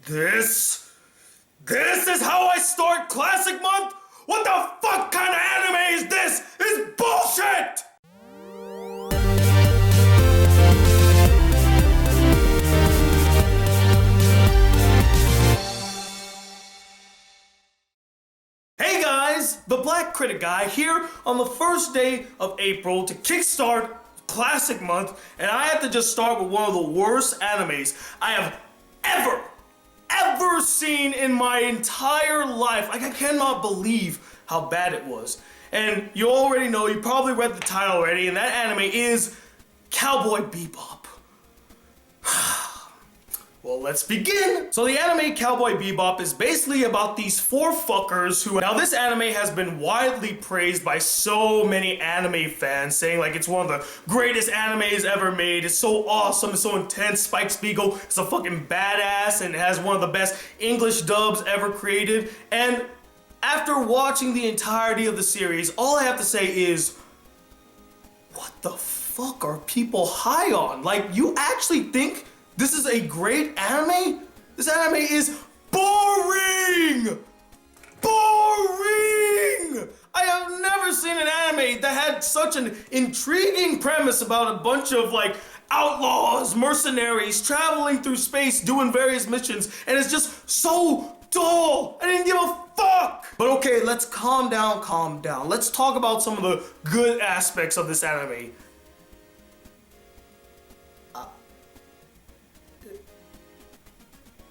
This is how I start Classic Month? What the fuck kind of anime is this? It's bullshit! Hey guys, the Black Critic Guy here on the first day of April to kickstart Classic Month, and I have to just start with one of the worst animes I have ever seen in my entire life. Like, I cannot believe how bad it was. And you already know, you probably read the title already, and that anime is Cowboy Bebop. Well, let's begin. So the anime Cowboy Bebop is basically about these four fuckers who, now this anime has been widely praised by so many anime fans, saying like it's one of the greatest animes ever made. It's so awesome, it's so intense. Spike Spiegel is a fucking badass and has one of the best English dubs ever created. And after watching the entirety of the series, all I have to say is, what the fuck are people high on? Like, you actually think this is a great anime? This anime is boring! Boring! I have never seen an anime that had such an intriguing premise about a bunch of like outlaws, mercenaries, traveling through space, doing various missions, and it's just so dull. I didn't give a fuck! But okay, let's calm down. Let's talk about some of the good aspects of this anime.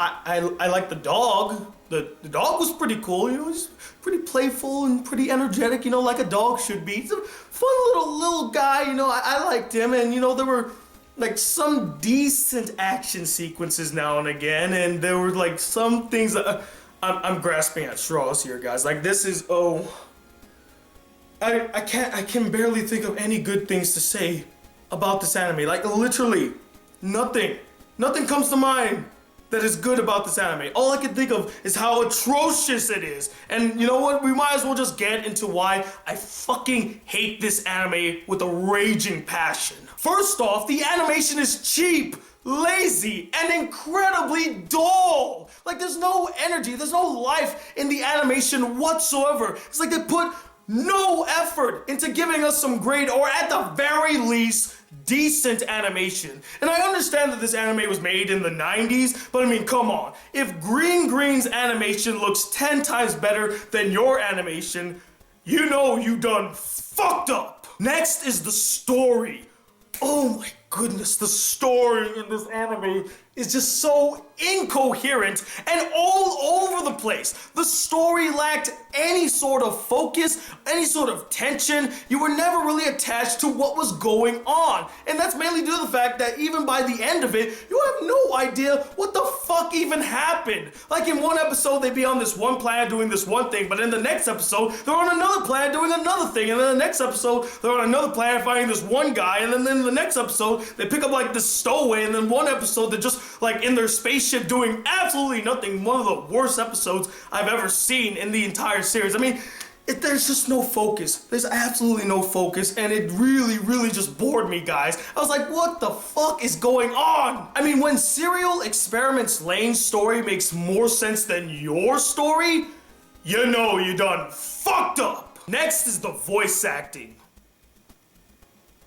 I like the dog. The dog was pretty cool, you know, he's pretty playful and pretty energetic, you know, like a dog should be. He's a fun little guy, you know, I liked him, and you know, there were like some decent action sequences now and again, and there were like some things that I'm grasping at straws here, guys. Like, this is, I can barely think of any good things to say about this anime. Like, literally nothing comes to mind that is good about this anime. All I can think of is how atrocious it is. And you know what? We might as well just get into why I fucking hate this anime with a raging passion. First off, the animation is cheap, lazy, and incredibly dull. Like, there's no energy, there's no life in the animation whatsoever. It's like they put no effort into giving us some great, or at the very least, decent animation. And I understand that this anime was made in the 90s, but I mean, come on. If Green's animation looks 10 times better than your animation, you know you done fucked up. Next is the story. Oh my goodness, the story in this anime is just so incoherent and all over the place. The story lacked any sort of focus, any sort of tension. You were never really attached to what was going on. And that's mainly due to the fact that even by the end of it, you have no idea what the fuck even happened. Like, in one episode, they'd be on this one planet doing this one thing, but in the next episode, they're on another planet doing another thing, and then the next episode, they're on another planet fighting this one guy, and then in the next episode, they pick up like this stowaway, and then one episode, they're just like in their spaceship doing absolutely nothing. One of the worst episodes I've ever seen in the entire series. I mean, there's just no focus. There's absolutely no focus, and it really just bored me, guys. I was like, what the fuck is going on? I mean, when Serial Experiments Lane's story makes more sense than your story, you know you done fucked up. Next is the voice acting.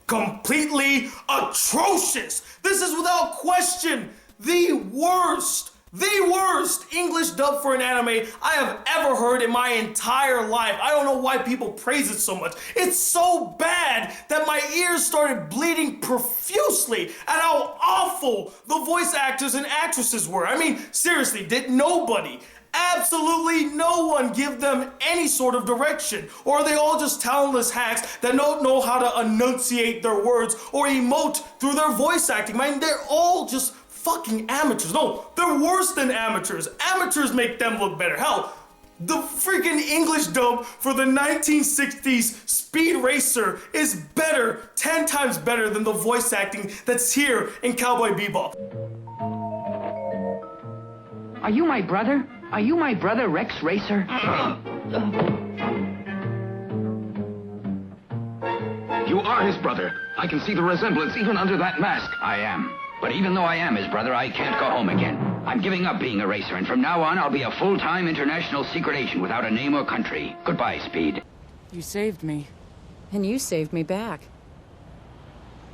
Completely atrocious. This is without question the worst English dub for an anime I have ever heard in my entire life. I don't know why people praise it so much. It's so bad that my ears started bleeding profusely at how awful the voice actors and actresses were. I mean, seriously, did nobody, absolutely no one, give them any sort of direction? Or are they all just talentless hacks that don't know how to enunciate their words or emote through their voice acting? I mean, they're all just fucking amateurs. No, they're worse than amateurs. Amateurs make them look better. Hell, the freaking English dub for the 1960s Speed Racer is better, 10 times better than the voice acting that's here in Cowboy Bebop. Are you my brother? Are you my brother, Rex Racer? You are his brother. I can see the resemblance even under that mask. I am. But even though I am his brother, I can't go home again. I'm giving up being a racer, and from now on, I'll be a full-time international secret agent without a name or country. Goodbye, Speed. You saved me. And you saved me back.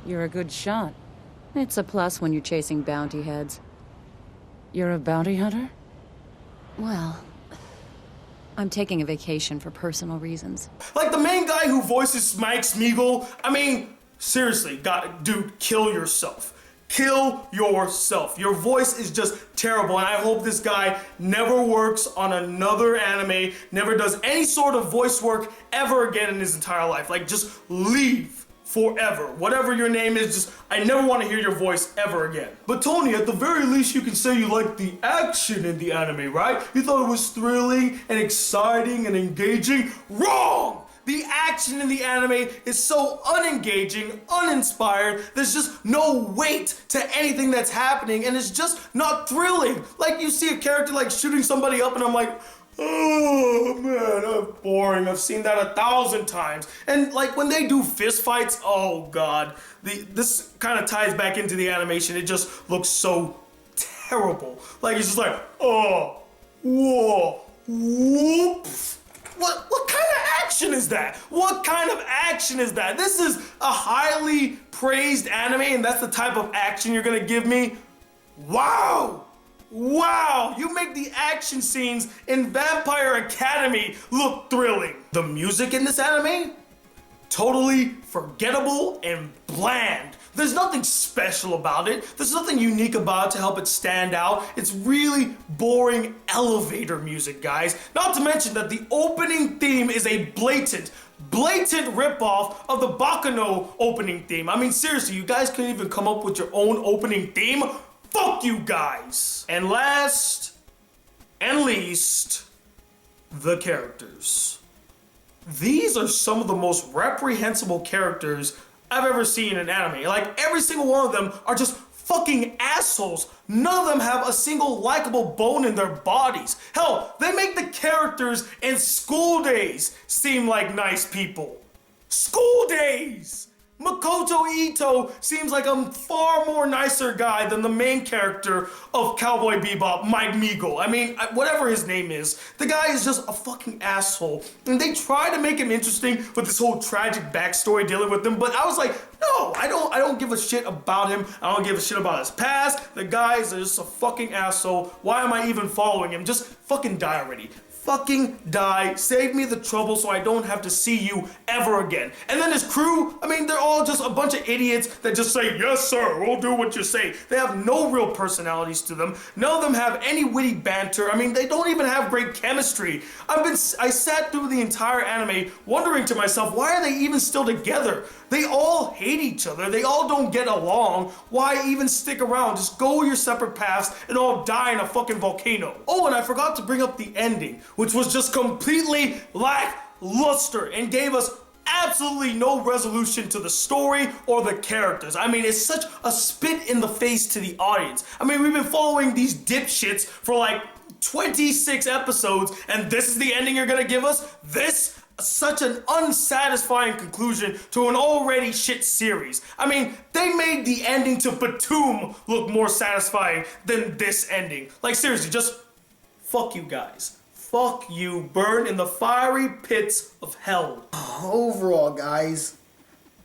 You're a good shot. It's a plus when you're chasing bounty heads. You're a bounty hunter? Well, I'm taking a vacation for personal reasons. Like the main guy who voices Mike Smeagol, I mean, seriously, dude, kill yourself. Kill yourself. Your voice is just terrible, and I hope this guy never works on another anime, never does any sort of voice work ever again in his entire life. Like, just leave forever. Whatever your name is, just, I never want to hear your voice ever again. But Tony, at the very least, you can say you like the action in the anime, right? You thought it was thrilling and exciting and engaging. Wrong! The action in the anime is so unengaging, uninspired, there's just no weight to anything that's happening, and it's just not thrilling. Like, you see a character like shooting somebody up and I'm like, oh man, that's boring. I've seen that 1,000 times. And like when they do fist fights, oh god, this kind of ties back into the animation. It just looks so terrible. Like it's just like, oh, whoa, whoops. What kind of action is that? What kind of action is that? This is a highly praised anime and that's the type of action you're gonna give me? Wow! Wow! You make the action scenes in Vampire Academy look thrilling. The music in this anime? Totally forgettable and bland. There's nothing special about it. There's nothing unique about it to help it stand out. It's really boring elevator music, guys. Not to mention that the opening theme is a blatant ripoff of the Baccano opening theme. I mean, seriously, you guys couldn't even come up with your own opening theme? Fuck you guys! And last and least, the characters. These are some of the most reprehensible characters I've ever seen in anime. Like, every single one of them are just fucking assholes. None of them have a single likable bone in their bodies. Hell, they make the characters in School Days seem like nice people. School Days! Makoto Ito seems like a far more nicer guy than the main character of Cowboy Bebop, Mike Meagle. I mean, whatever his name is, the guy is just a fucking asshole. And they try to make him interesting with this whole tragic backstory dealing with him, but I was like, no, I don't give a shit about him. I don't give a shit about his past. The guy is just a fucking asshole. Why am I even following him? Just fucking die already. Fucking die, save me the trouble so I don't have to see you ever again. And then his crew, I mean, they're all just a bunch of idiots that just say, yes sir, we'll do what you say. They have no real personalities to them. None of them have any witty banter. I mean, they don't even have great chemistry. I sat through the entire anime wondering to myself, why are they even still together? They all hate each other. They all don't get along. Why even stick around? Just go your separate paths and all die in a fucking volcano. Oh, and I forgot to bring up the ending, which was just completely lackluster and gave us absolutely no resolution to the story or the characters. I mean, it's such a spit in the face to the audience. I mean, we've been following these dipshits for like 26 episodes, and this is the ending you're gonna give us? This? Such an unsatisfying conclusion to an already shit series. I mean, they made the ending to Batum look more satisfying than this ending. Like, seriously, just fuck you guys. Fuck you. Burn in the fiery pits of hell. Overall, guys,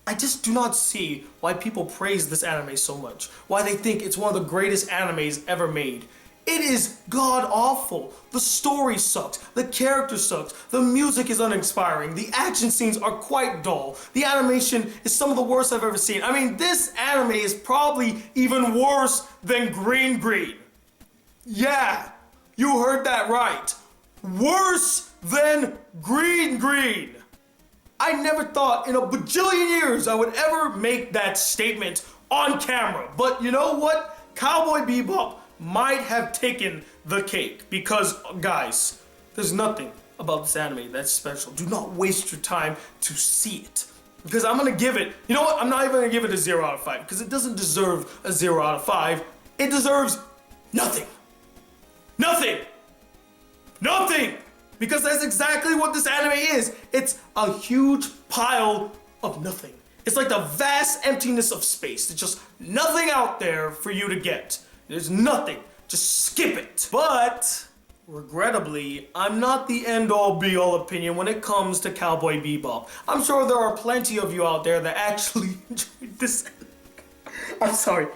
I just do not see why people praise this anime so much. Why they think it's one of the greatest animes ever made. It is god-awful. The story sucks. The character sucks. The music is uninspiring. The action scenes are quite dull. The animation is some of the worst I've ever seen. I mean, this anime is probably even worse than Green Green. Yeah, you heard that right. Worse than Green Green. I never thought in a bajillion years I would ever make that statement on camera. But you know what? Cowboy Bebop might have taken the cake because, guys, there's nothing about this anime that's special. Do not waste your time to see it. Because I'm gonna give it, you know what? I'm not even gonna give it a 0 out of 5 because it doesn't deserve a 0 out of 5. It deserves nothing. Nothing! Nothing! Because that's exactly what this anime is. It's a huge pile of nothing. It's like the vast emptiness of space. There's just nothing out there for you to get. There's nothing. Just skip it. But regrettably, I'm not the end-all be-all opinion when it comes to Cowboy Bebop. I'm sure there are plenty of you out there that actually enjoyed this. I'm sorry.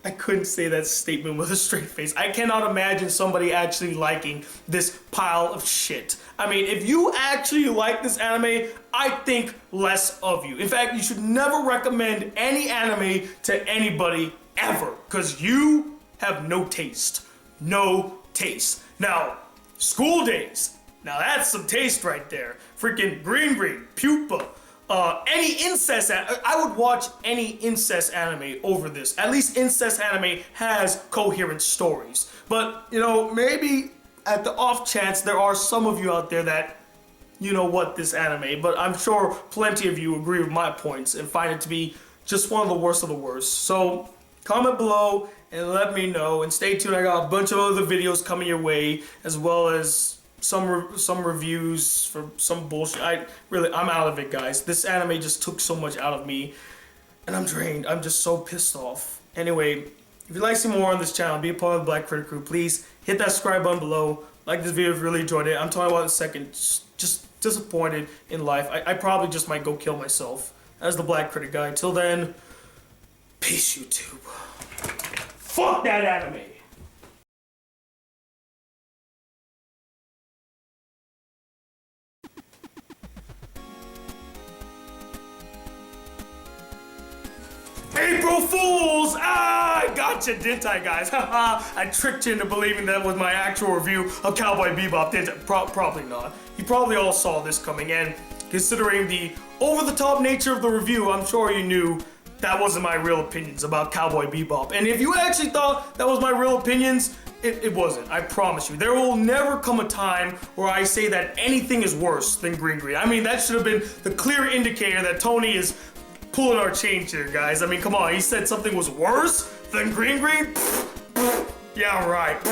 I couldn't say that statement with a straight face. I cannot imagine somebody actually liking this pile of shit. I mean, if you actually like this anime, I think less of you. In fact, you should never recommend any anime to anybody ever, because you have no taste. No taste. Now, School Days. Now that's some taste right there. Freaking Green, Pupa. Any incest, I would watch any incest anime over this. At least incest anime has coherent stories. But, you know, maybe at the off chance there are some of you out there that, you know what, this anime. But I'm sure plenty of you agree with my points and find it to be just one of the worst of the worst. So, comment below and let me know. And stay tuned, I got a bunch of other videos coming your way, as well as some reviews for some bullshit. I'm out of it, guys. This anime just took so much out of me, and I'm drained. I'm just so pissed off. Anyway, if you'd like to see more on this channel, be a part of the Black Critic Crew, please hit that subscribe button below. Like this video if you really enjoyed it. I'm talking about the second, just disappointed in life. I probably just might go kill myself as the Black Critic Guy. Till then, peace, YouTube. Fuck that anime. April Fools! Ah, I gotcha, didn't I, guys? Haha, I tricked you into believing that was my actual review of Cowboy Bebop, didn't I? Probably not. You probably all saw this coming, and considering the over-the-top nature of the review, I'm sure you knew that wasn't my real opinions about Cowboy Bebop. And if you actually thought that was my real opinions, it wasn't, I promise you. There will never come a time where I say that anything is worse than Green. I mean, that should have been the clear indicator that Tony is pulling our change here, guys. I mean, come on, he said something was worse than Green? Yeah, right.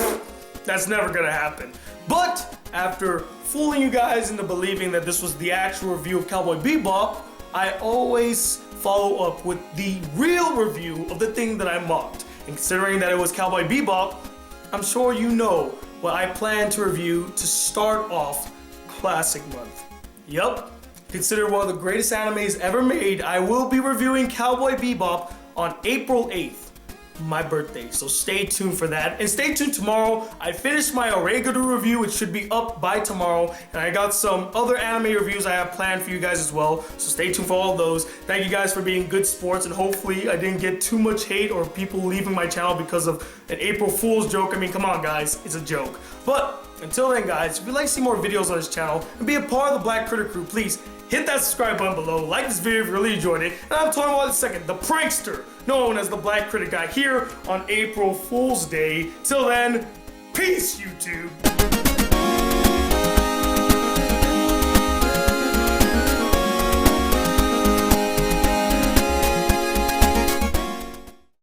That's never gonna happen. But after fooling you guys into believing that this was the actual review of Cowboy Bebop, I always follow up with the real review of the thing that I mocked. And considering that it was Cowboy Bebop, I'm sure you know what I plan to review to start off Classic Month. Yup. Considered one of the greatest animes ever made, I will be reviewing Cowboy Bebop on April 8th, my birthday. So stay tuned for that. And stay tuned tomorrow. I finished my Oregano review. It should be up by tomorrow. And I got some other anime reviews I have planned for you guys as well. So stay tuned for all of those. Thank you guys for being good sports. And hopefully I didn't get too much hate or people leaving my channel because of an April Fool's joke. I mean, come on, guys. It's a joke. But until then, guys, if you'd like to see more videos on this channel and be a part of the Black Critic Crew, please hit that subscribe button below, like this video if you really enjoyed it, and I'm talking about in a second, the prankster, known as the Black Critic Guy, here on April Fool's Day. Till then, peace, YouTube.